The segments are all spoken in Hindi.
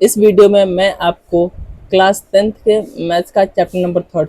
इस वीडियो में मैं आपको क्लास 10th के मैथ्स का चैप्टर नंबर 3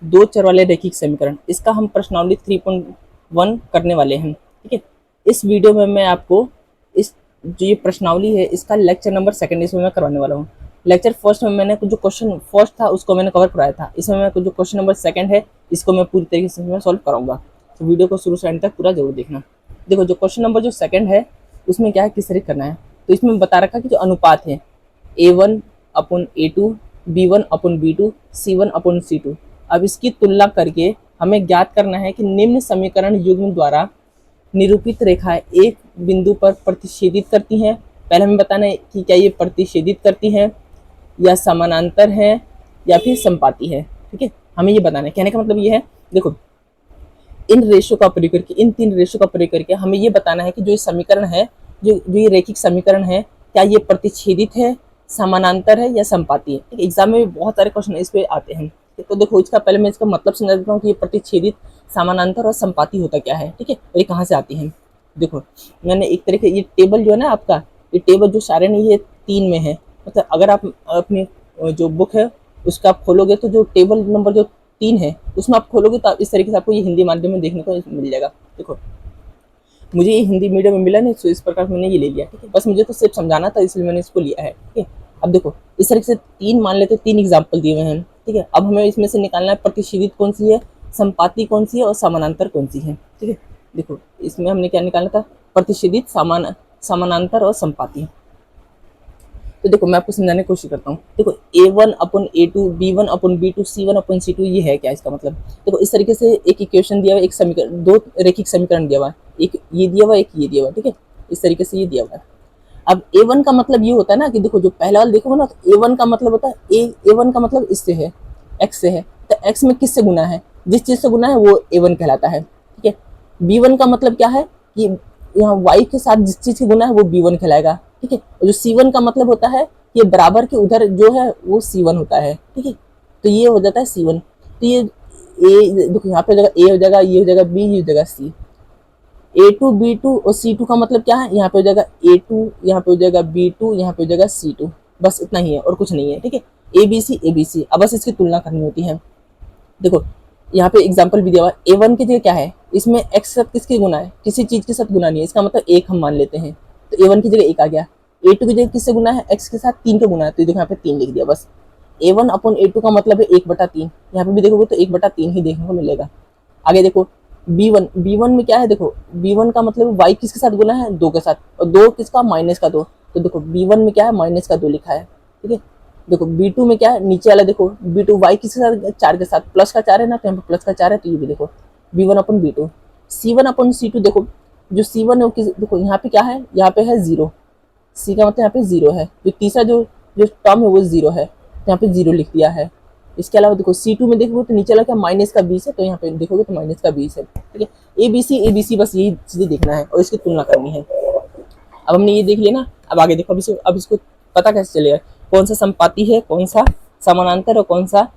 दो चर वाले रैखिक समीकरण इसका हम प्रश्नावली 3.1 करने वाले हैं। ठीक है, इस वीडियो में मैं आपको इस जो ये प्रश्नावली है इसका लेक्चर नंबर 2 इसमें मैं करवाने वाला हूँ। लेक्चर फर्स्ट में मैंने जो क्वेश्चन फर्स्ट था उसको मैंने कवर कराया था। इसमें मैं जो क्वेश्चन नंबर 2 है इसको मैं पूरी तरीके से सॉल्व कराऊंगा, तो वीडियो को शुरू से एंड तक पूरा जरूर देखना। देखो, जो क्वेश्चन नंबर जो 2 है उसमें क्या है, किस तरीके करना है। तो इसमें बता रखा कि जो अनुपात है A1/A2, B1/B2, C1/C2। अब इसकी तुलना करके हमें ज्ञात करना है कि निम्न समीकरण युग्म द्वारा निरूपित रेखाएं एक बिंदु पर प्रतिच्छेदित करती हैं। पहले हमें बताना है कि क्या ये प्रतिच्छेदित करती हैं या समानांतर है या फिर संपाती है। ठीक है, हमें ये बताना है। कहने का मतलब ये है, देखो इन रेशो का प्रयोग करके, इन 3 रेशो का प्रयोग करके हमें ये बताना है कि जो ये समीकरण है, जो ये रैखिक समीकरण है, क्या ये प्रतिच्छेदित है, समानांतर है या संपाती है। ठीक है, एग्जाम में भी बहुत सारे क्वेश्चन इस पे आते हैं। तो देखो, इसका पहले मैं इसका मतलब समझा देता हूँ कि ये प्रतिच्छेदित, समानांतर और संपाती होता क्या है। ठीक है, और ये कहाँ से आती है। देखो, मैंने एक तरीके ये टेबल जो है ना आपका, ये टेबल जो सारे नहीं, ये 3 में है। मतलब अगर आप अपनी जो बुक है उसका आप खोलोगे तो जो टेबल नंबर जो 3 है उसमें आप खोलोगे तो इस तरीके से आपको ये हिंदी माध्यम में देखने को मिल जाएगा। देखो, मुझे ये हिंदी मीडियम में मिला नहीं, तो इस प्रकार मैंने ये ले लिया। ठीक है, बस मुझे तो सिर्फ समझाना था इसलिए मैंने इसको लिया है। ठीक है, अब देखो इस तरीके से 3 मान लेते, 3 एग्जाम्पल दिए हुए हैं। ठीक है, अब हमें इसमें से निकालना है प्रतिच्छेदित कौन सी है, संपाती कौन सी है और समानांतर कौन सी है। ठीक है, देखो इसमें हमने क्या निकालना था, प्रतिच्छेदित, समानांतर और संपाती। तो देखो मैं आपको समझाने की कोशिश करता हूँ। देखो A1/A2, B1/B2, C1/C2 ये है क्या, इसका मतलब देखो इस तरीके से एक इक्वेशन दिया हुआ, एक समीकरण, 2 रैखिक समीकरण दिया हुआ है, एक ये दिया हुआ, एक ये दिया हुआ। ठीक है, इस तरीके से ये दिया हुआ है। अब A1 का मतलब ये होता है ना कि देखो जो पहला वाला देखोगे ना, तो A1 का मतलब होता है A1 का मतलब इससे है, x से है। तो x में किससे गुना है, जिस चीज से गुना है वो A1 कहलाता है। ठीक है, B1 का मतलब क्या है कि यहाँ y के साथ जिस चीज की गुना है वो B1 कहलाएगा। ठीक है, और जो C1 का मतलब होता है ये बराबर के उधर जो है वो C1 होता है। ठीक है, तो ये हो जाता है C1। तो ये A देखो, यहाँ पे हो जाएगा A हो जाएगा, ये हो जाएगा B, ये हो जाएगा C। A2, B2 और C2 का मतलब क्या है, यहाँ पे हो जाएगा A2, यहाँ पे हो जाएगा B2, यहाँ पे हो जाएगा C2। बस इतना ही है और कुछ नहीं है। ठीक है, ABC ABC। अब बस इसकी तुलना करनी होती है। देखो यहाँ पे एग्जाम्पल भी दिया हुआ है। A1 की जगह क्या है, इसमें x साथ किसकी गुना है, किसी चीज के साथ गुना नहीं है, इसका मतलब 1 हम मान लेते हैं। तो A1 की जगह 1 आ गया। A2 की जगह किससे गुना है, x के साथ 3 का गुना है, तो देखो यहाँ पे 3 लिख दिया बस। A1/A2 का मतलब है 1/3। यहाँ पे भी देखोगे तो 1/3 ही देखने को मिलेगा। आगे देखो B1 में क्या है, देखो B1 का मतलब y किसके साथ गुना है, 2 के साथ, और 2 किसका, -2। तो देखो B1 में क्या है, -2 लिखा है। ठीक है, देखो B2 में क्या है, नीचे वाला देखो B2 y किसके साथ, 4 के साथ, प्लस का 4 है ना, तो यहाँ पे प्लस का 4 है, तो ये भी देखो B1/B2। C1/C2 देखो, जो C1 है वो देखो यहाँ पे क्या है, यहाँ पे है 0। C का मतलब यहाँ पे 0 है। जो तीसरा जो जो टर्म है वो 0 है, तो यहाँ पे 0 लिख दिया है। इसके अलावा देखो C2 में देखोगे तो नीचे वाला -20 है, तो यहाँ पे देखोगे तो -20 है। ठीक है, ABC बस यही चीजें देखना है और इसकी तुलना करनी है। अब हमने ये देख लिया ना, अब आगे देखो, अब इसको पता कैसे चलेगा कौन सा संपाती है, कौन सा समानांतर और कौन सा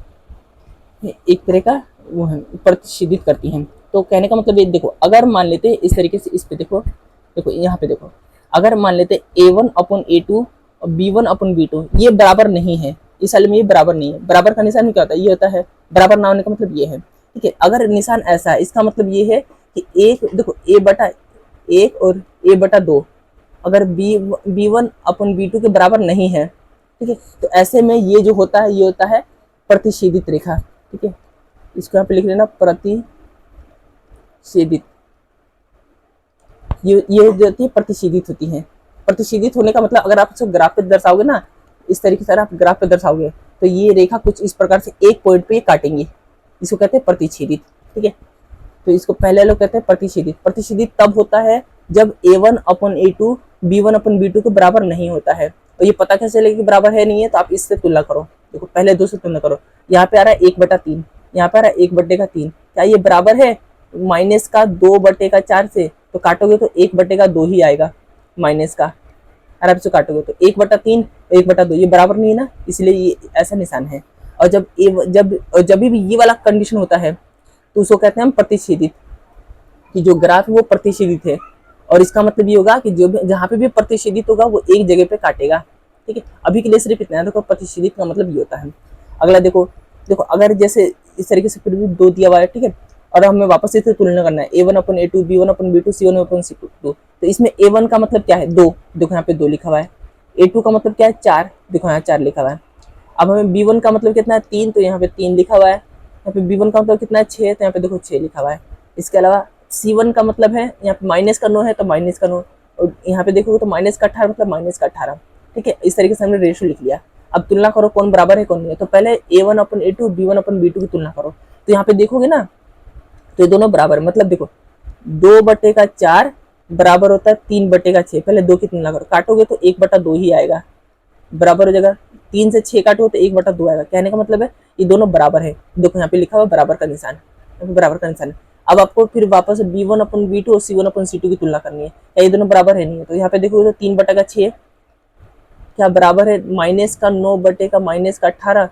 एक तरह का वो है प्रतिच्छेदित करती हैं। तो कहने का मतलब ये देखो, अगर मान लेते इस तरीके से, इस पे देखो, देखो यहाँ पे देखो, अगर मान लेते A1/A2 और B1/B2 ये बराबर नहीं है, इस वाले में ये बराबर नहीं है। बराबर का निशान क्या होता है, ये होता है बराबर ना होने का मतलब ये है। ठीक है, अगर निशान ऐसा है इसका मतलब ये है कि एक देखो A/1 और A/2 अगर B1/B2 के बराबर नहीं है। ठीक है, तो ऐसे में ये जो होता है ये होता है प्रतिच्छेदित रेखा। ठीक है, इसको यहाँ पे लिख लेना, प्रतिच्छेदित। ये जो होती है प्रतिच्छेदित होती है। प्रतिच्छेदित होने का मतलब अगर आप इसको ग्राफ पे दर्शाओगे ना, इस तरीके से आप ग्राफ पे दर्शाओगे तो ये रेखा कुछ इस प्रकार से एक पॉइंट पे काटेंगे, इसको कहते हैं प्रतिच्छेदित। ठीक है, तो इसको पहले लोग कहते हैं प्रतिच्छेदित। प्रतिच्छेदित तब होता है जब A1/A2 B1/B2 के बराबर नहीं होता है। और ये पता कैसे चलेगा कि बराबर है नहीं है, तो आप इससे तुलना करो। देखो पहले 2 से तुलना करो, यहाँ पे आ रहा है 1/3, यहाँ पे आ रहा है 1/3। क्या ये बराबर है -2/4 से, तो काटोगे तो 1/2 ही आएगा माइनस का। और आप इसको काटोगे तो 1/3 1/2, ये बराबर नहीं है ना, इसलिए ये ऐसा निशान है। और जब भी ये वाला कंडीशन होता है तो उसको कहते हैं हम प्रतिच्छेदित, कि जो ग्राफ है वो प्रतिच्छेदित है। और इसका मतलब ये होगा कि जो जहाँ पे भी प्रतिच्छेदित होगा वो एक जगह पे काटेगा। ठीक है, अभी के लिए सिर्फ इतना है। देखो प्रतिशोधित का मतलब ये होता है। अगला देखो, देखो अगर जैसे इस तरीके से फिर भी 2 दिया हुआ है, ठीक है, और हमें वापस इससे तुलना करना है A1 अपन A2, B1 अपन B2, C1 अपन C2। तो इसमें A1 का मतलब क्या है 2, देखो यहाँ पे 2 लिखा हुआ है। A2 का मतलब क्या है 4, देखो यहाँ 4 लिखा हुआ है। अब हमें B1 का मतलब कितना है 3, तो यहाँ पे 3 लिखा हुआ है। यहाँ पे B1 का मतलब कितना है 6, तो यहाँ पे देखो 6 लिखा हुआ है। इसके अलावा C1 का मतलब है यहाँ पे माइनस का 9 है, तो माइनस का 9, और यहाँ पे देखोगे तो माइनस का 18 मतलब माइनस का 18। ठीक है, इस तरीके से हमने रेशियो लिख लिया। अब तुलना करो कौन बराबर है कौन नहीं है। तो पहले A1 अपन A2, B1 अपन B2 की तुलना करो। तो यहाँ पे देखोगे ना, तो ये दोनों बराबर है। मतलब देखो 2/4 बराबर होता है 3/6। पहले 2 की तुलना करो, काटोगे तो 1/2 ही आएगा, बराबर हो जाएगा। 3 से 6 काटो तो 1/2 आएगा। कहने का मतलब है ये दोनों बराबर है। देखो यहाँ पे लिखा हुआ बराबर का निशान, यहाँ पे बराबर का निशान है। अब आपको फिर वापस B1 अपन B2 और C1 अपन C2 की तुलना करनी है। क्या ये दोनों बराबर है नहीं है? तो यहाँ पे देखोगे तो 3/6 क्या बराबर है माइनस का 9/-18।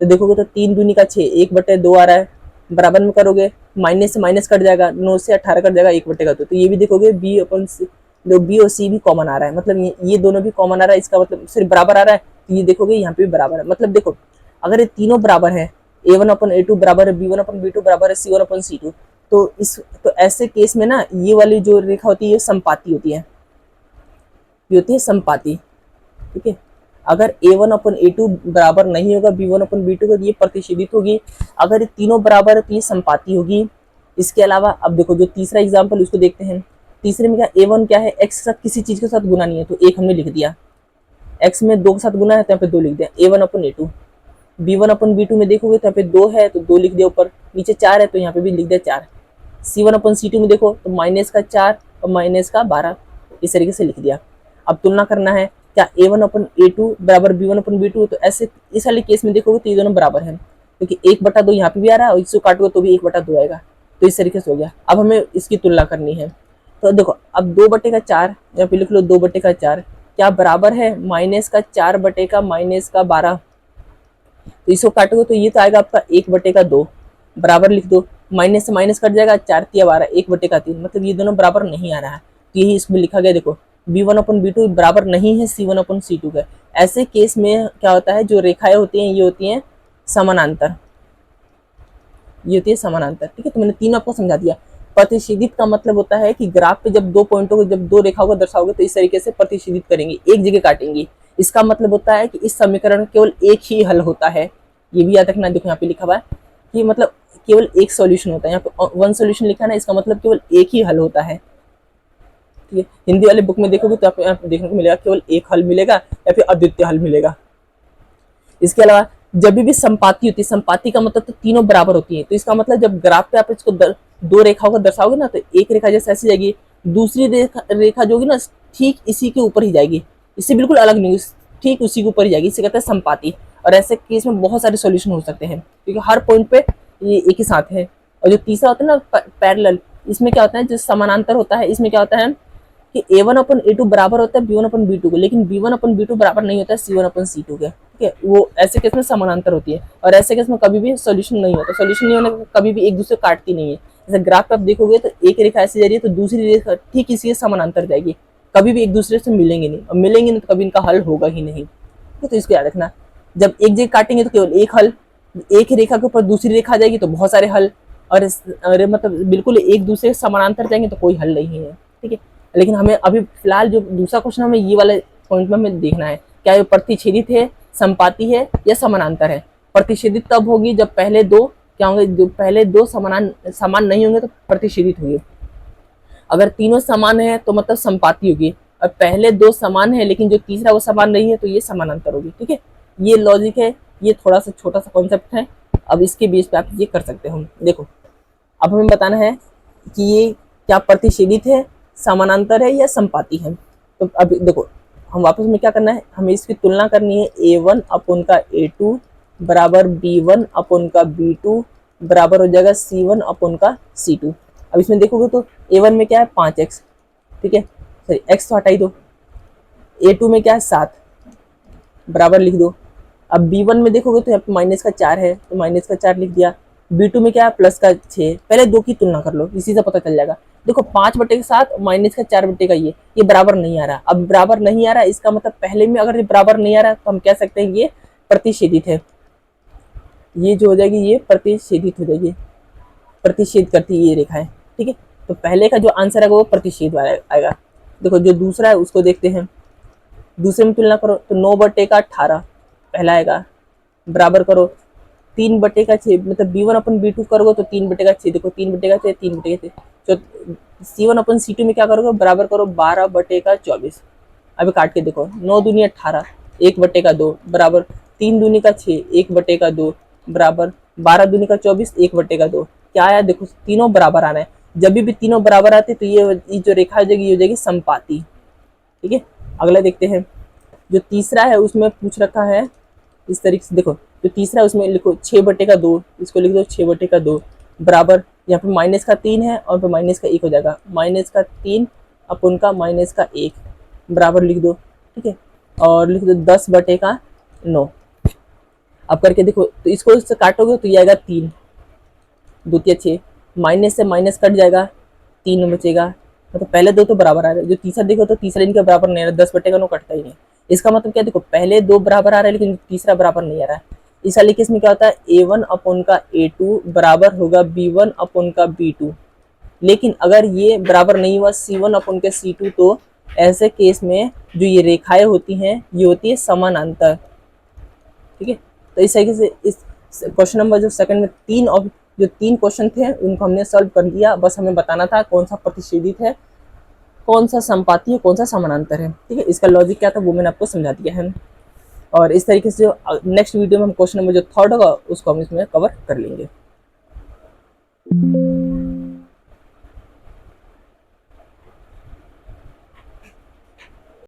तो देखोगे तो 3 दूनी का 6, 1/2 आ रहा है। बराबर में करोगे माइनस से माइनस कट जाएगा, 9 से 18 कट जाएगा 1/2। तो ये भी देखोगे B अपन B और C भी कॉमन आ रहा है। मतलब ये दोनों भी कॉमन आ रहा है, इसका मतलब सिर्फ बराबर आ रहा है। तो ये देखोगे यहाँ पे भी बराबर है। मतलब देखो अगर ये तीनों बराबर है, A1 अपन A2 बराबर है, B1 अपन B2 बराबर है, C1 अपन C2, तो ऐसे केस में ना ये वाली जो रेखा होती है ये संपाती होती है, ये होती है संपाती। ठीक है, अगर A1 अपन A2 बराबर नहीं होगा B1 अपन B2 को, ये प्रतिच्छेदित होगी। अगर ये तीनों बराबर है तो ये संपाती होगी। इसके अलावा अब देखो जो तीसरा एग्जाम्पल उसको देखते हैं। तीसरे में क्या A1 क्या है, x के साथ किसी चीज के साथ गुना नहीं है, तो 1 हमने लिख दिया। x में 2 के साथ गुना है तो यहाँ पे 2 लिख दिया। A1 अपन A2, B1 अपन B2 में देखोगे तो यहाँ पे 2 है तो 2 लिख दिया ऊपर, नीचे 4 है तो यहाँ पे भी लिख दिया 4। C1 अपन C2 में देखो तो माइनस का 4 और माइनस का 12, इस तरीके से लिख दिया। अब तुलना करना है क्या A1 अपन A2 बराबर B1 अपन B2, तो ऐसे इस वाले केस में देखोगे तो ये दोनों बराबर है, क्योंकि 1/2 यहाँ पे भी आ रहा है और इसको काटोगे तो भी 1/2 आएगा। तो इस तरीके से हो गया। अब हमें इसकी तुलना करनी है। तो देखो अब 2/4 यहाँ पे लिख लो, 2/4 क्या बराबर है माइनस का 4/-12। तो इसको काटोगे तो ये तो आएगा आपका 1/2, बराबर लिख दो। माइनस से माइनस कट जाएगा, 4 तिया 12, 1/3। मतलब ये दोनों बराबर नहीं आ रहा है, तो यही इसमें लिखा गया। देखो B1 अपन B2 बराबर नहीं है C1 अपन C2 का। ऐसे केस में क्या होता है, जो रेखाएं होती हैं ये होती हैं समानांतर, ये होती है समानांतर। ठीक है, तो मैंने तीनों आपको समझा दिया। प्रतिच्छेदित का मतलब होता है कि ग्राफ पे जब 2 पॉइंटों को, जब 2 रेखाओं को दर्शाओगे तो इस तरीके से प्रतिच्छेदित करेंगे, एक जगह काटेंगे। इसका मतलब होता है कि इस समीकरण केवल एक ही हल होता है। ये भी याद रखना। देखो यहाँ पे लिखा हुआ है कि मतलब केवल एक सॉल्यूशन होता है। यहाँ पे 1 सॉल्यूशन लिखा है ना, इसका मतलब केवल एक ही हल होता है। ठीक है, हिंदी वाले बुक में देखोगे तो यहाँ पे देखने को मिलेगा केवल एक हल मिलेगा या फिर अद्वितीय हल मिलेगा। इसके अलावा जब भी संपाती होती है, संपाती का मतलब तो तीनों बराबर होती है। तो इसका मतलब जब ग्राफ पे आप इसको 2 रेखाओं को दर्शाओगे ना, तो एक रेखा जैसे ऐसी जाएगी, दूसरी रेखा जो होगी ना ठीक इसी के ऊपर ही जाएगी, इससे बिल्कुल अलग नहीं, ठीक उसी के ऊपर ही जाएगी। इसे कहते हैं संपाती। और ऐसे केस में बहुत सारे सॉल्यूशन हो सकते हैं, क्योंकि हर पॉइंट पे ये एक ही साथ है। और जो तीसरा होता है ना पैरेलल, इसमें क्या होता है, जो समानांतर होता है, इसमें क्या होता है कि A1 अपन A2 बराबर होता है B1 अपन B2 को, लेकिन B1 अपन B2 बराबर नहीं होता है C1 अपन C2 के। ठीक है, वो ऐसे केस में समानांतर होती है। और ऐसे केस में कभी भी सॉल्यूशन नहीं होता। सॉल्यूशन नहीं होने का कभी भी एक दूसरे को काटती नहीं है। जैसे ग्राफ पे आप देखोगे तो एक रेखा ऐसी जा रही है तो दूसरी रेखा ठीक इसी के समानांतर जाएगी, कभी भी एक दूसरे से मिलेंगे नहीं, और मिलेंगे नहीं तो कभी इनका हल होगा ही नहीं। तो इसको याद रखना, जब एक जगह काटेंगे तो केवल एक हल, एक रेखा के ऊपर दूसरी रेखा जाएगी तो बहुत सारे हल, और मतलब बिल्कुल एक दूसरे समानांतर जाएंगे तो कोई हल नहीं है। ठीक है, लेकिन हमें अभी फिलहाल जो दूसरा क्वेश्चन हमें ये वाले पॉइंट में हमें देखना है, क्या ये प्रतिच्छेदित है, संपाती है या समानांतर है। प्रतिच्छेदित तब होगी जब पहले दो क्या होंगे, जो पहले दो समान नहीं होंगे तो प्रतिच्छेदित होगी। अगर तीनों समान है तो मतलब संपाती होगी, और पहले 2 समान है लेकिन जो तीसरा वो समान नहीं है तो ये समानांतर होगी। ठीक है, ये लॉजिक है, ये थोड़ा सा छोटा सा कॉन्सेप्ट है। अब इसके बेस पे आप ये कर सकते हो। देखो अब हमें बताना है कि ये क्या प्रतिच्छेदित है, समानांतर है या संपाती है। तो अब देखो हम वापस में क्या करना है, हमें इसकी तुलना करनी है। A1 अपन का A2 बराबर B1 अपन का B2 बराबर हो जाएगा C1 अपन का C2। अब इसमें देखोगे तो A1 में क्या है 5x, ठीक है, सॉरी x तो हटा ही दो। A2 में क्या है 7, बराबर लिख दो। अब B1 में देखोगे तो यहाँ पे माइनस का 4 है तो माइनस का 4 लिख दिया। B2 में क्या है प्लस का 6। पहले 2 की तुलना कर लो, इसी से पता चल जाएगा। देखो 5/7 माइनस का 4/का ये बराबर नहीं आ रहा। अब बराबर नहीं आ रहा, इसका मतलब पहले में अगर ये बराबर नहीं आ रहा तो हम कह सकते हैं ये प्रतिच्छेदित है। ये जो हो जाएगी ये प्रतिच्छेदित हो जाएगी, प्रतिच्छेद करती है ये रेखाएं, ठीक है। तो पहले का जो आंसर आएगा वो प्रतिच्छेद वाला आएगा। देखो जो दूसरा है उसको देखते हैं, दूसरे में तुलना करो तो 9/18 पहला आएगा, बराबर करो 3/6, मतलब B1/B2 करोगे तो 3/6, देखो 3/6 3/6, तो C1/C2 में क्या करोगे, बराबर करो 12/24। अभी काट के देखो, 9 दूनी 18, 1/2 बराबर 3 दूनी का 6, 1/2 बराबर 12 दूनी का 24, 1/2। क्या आया देखो, तीनों बराबर आ रहे हैं। जब भी तीनों बराबर आते तो ये जो रेखा हो जाएगी ये हो जाएगी समपाती, ठीक है। अगला देखते हैं, जो तीसरा है उसमें पूछ रखा है इस तरीके से। देखो जो तीसरा है उसमें लिखो 6/2, इसको लिख दो 6/2 बराबर, यहाँ पे माइनस का 3 है और पे माइनस का 1 हो जाएगा, माइनस का 3 अपन का माइनस का 1 बराबर लिख दो, ठीक है। और लिख दो 10/9। अब करके देखो तो इसको इससे काटोगे तो ये आएगा 3 2 3 6, माइनस से माइनस कट जाएगा, 3 बचेगा। मतलब पहले दो तो बराबर आ रहे हैं, जो तीसरा देखो तो तीसरा इनके बराबर नहीं आ रहा, 10/9 कटता ही नहीं। इसका मतलब क्या, देखो पहले दो बराबर आ रहा है लेकिन तीसरा बराबर नहीं आ रहा है। इस वाले केस में क्या होता है, A1/A2 बराबर होगा B1/B2। लेकिन अगर ये बराबर नहीं हुआ C1/C2, तो ऐसे केस में जो ये रेखाएं होती हैं ये होती है समानांतर, ठीक है। तो इस तरीके से इस क्वेश्चन नंबर जो सेकंड में जो तीन क्वेश्चन थे उनको हमने सॉल्व कर दिया। बस हमें बताना था कौन सा प्रतिच्छेदित है, कौन सा संपाती है, कौन सा समानांतर है, ठीक है। इसका लॉजिक क्या था वो मैंने आपको समझा दिया है। और इस तरीके से जो नेक्स्ट वीडियो में हम क्वेश्चन नंबर जो थर्ड होगा उसको हम इसमें कवर कर लेंगे।